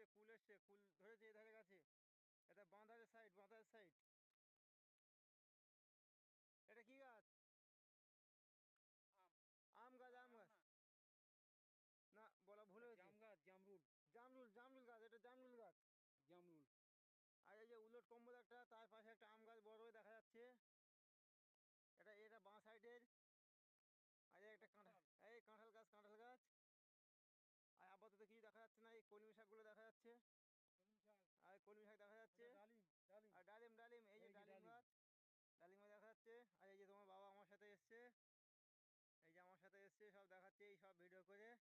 এসছে, কুল ধরেছে এধারে গাছে। এটা বাঁধারের সাইড। এটা কি গাছ? আম। আম গাছ, না, আম আম গাছ। না। না, বলা ভুল এটা হয়েছে। জাম গাছ, জামরুল। জামরুল গাছ, এটা জামরুল গাছ। জামরুল। আর এই যে উলট কম্বল একটা, তার পাশে একটা আম গাছ বড় হয়ে দেখা যাচ্ছে। এটা এটা বাঁ সাইডের। আর এই একটা কাঁঠাল, কাঁঠাল। এই কাঁঠাল গাছ। আর আপাতত কিছু দেখা যাচ্ছে না, এই কলমি শাকগুলো দেখা যাচ্ছে। কলমি শাক। আর কলমি শাক দেখা যাচ্ছে। এটা ডালিম, ডালিম। আর ডালিম, ডালিম, এই যে এই যে ডালিম ডালিম। গাছ। ডালিম গাছ দেখা যাচ্ছে। আর এই যে তোমার বাবা আমার সাথে এসছে, এই যে আমার সাথে এসছে, সব দেখাচ্ছে এই সব ভিডিও করে।